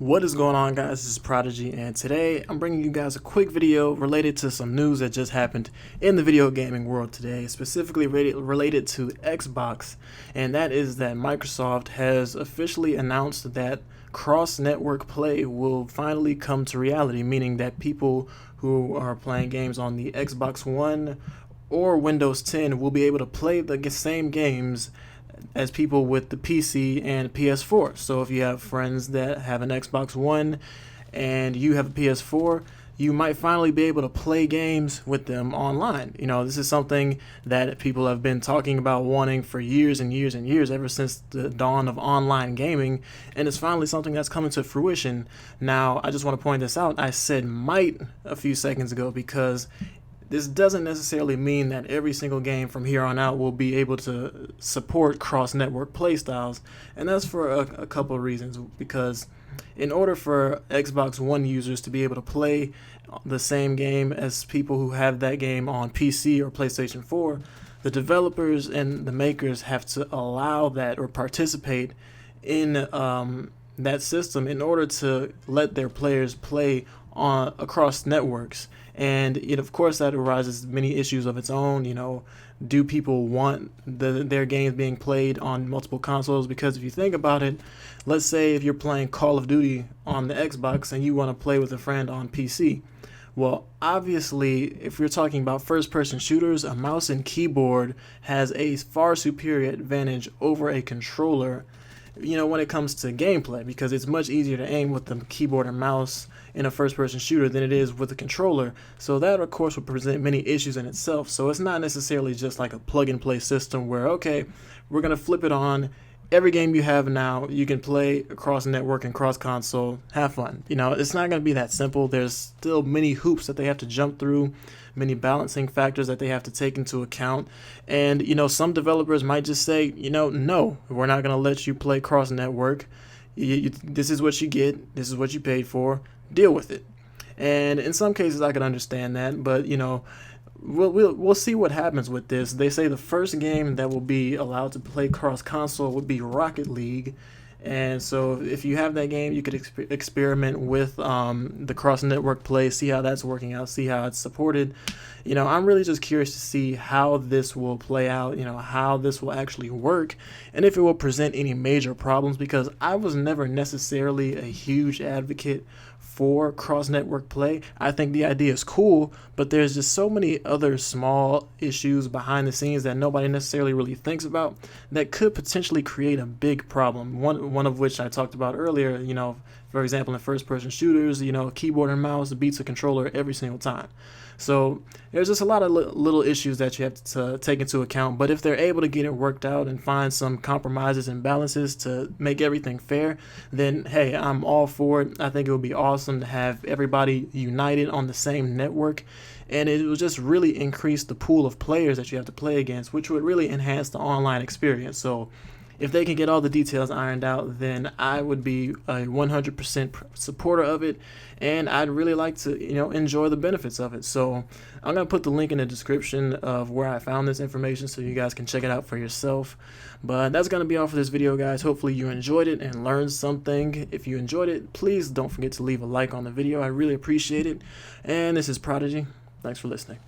What is going on, guys? This is Prodigy, and today I'm bringing you guys a quick video related to some news that just happened in the video gaming world today, specifically related to Xbox, and that is that Microsoft has officially announced that cross-network play will finally come to reality, meaning that people who are playing games on the Xbox One or Windows 10 will be able to play the same games as people with the PC and PS4. So if you have friends that have an Xbox One and you have a PS4, you might finally be able to play games with them online. You know, this is something that people have been talking about wanting for years and years and years, ever since the dawn of online gaming, and it's finally something that's coming to fruition. Now, I just want to point this out. I said might a few seconds ago because this doesn't necessarily mean that every single game from here on out will be able to support cross-network playstyles, and that's for a couple of reasons. Because in order for Xbox One users to be able to play the same game as people who have that game on PC or PlayStation 4, the developers and the makers have to allow that or participate in that system in order to let their players play across networks. And of course that arises many issues of its own. Do people want their games being played on multiple consoles? Because if you think about it, let's say if you're playing Call of Duty on the Xbox and you want to play with a friend on PC, well, obviously, if you're talking about first-person shooters, a mouse and keyboard has a far superior advantage over a controller, when it comes to gameplay, because it's much easier to aim with the keyboard and mouse in a first-person shooter than it is with a controller. So that, of course, would present many issues in itself. So it's not necessarily just like a plug-and-play system where, okay, we're going to flip it on. Every game you have now, you can play across network and cross console. Have fun. It's not going to be that simple. There's still many hoops that they have to jump through, many balancing factors that they have to take into account. And, some developers might just say, no, we're not going to let you play cross network. This is what you get. This is what you paid for. Deal with it. And in some cases, I can understand that. But, we'll see what happens with this. They say the first game that will be allowed to play cross console would be Rocket League, and so if you have that game, you could experiment with the cross network play, see how that's working out, see how it's supported. I'm really just curious to see how this will play out, how this will actually work, and if it will present any major problems, because I was never necessarily a huge advocate for cross-network play. I think the idea is cool, but there's just so many other small issues behind the scenes that nobody necessarily really thinks about that could potentially create a big problem. One of which I talked about earlier, for example, in first-person shooters, keyboard and mouse beats a controller every single time. So there's just a lot of little issues that you have to take into account. But if they're able to get it worked out and find some compromises and balances to make everything fair, then hey, I'm all for it. I think it would be awesome to have everybody united on the same network, and it will just really increase the pool of players that you have to play against, which would really enhance the online experience. So if they can get all the details ironed out, then I would be a 100% supporter of it, and I'd really like to, enjoy the benefits of it. So I'm going to put the link in the description of where I found this information so you guys can check it out for yourself. But that's going to be all for this video, guys. Hopefully you enjoyed it and learned something. If you enjoyed it, please don't forget to leave a like on the video. I really appreciate it. And this is Prodigy. Thanks for listening.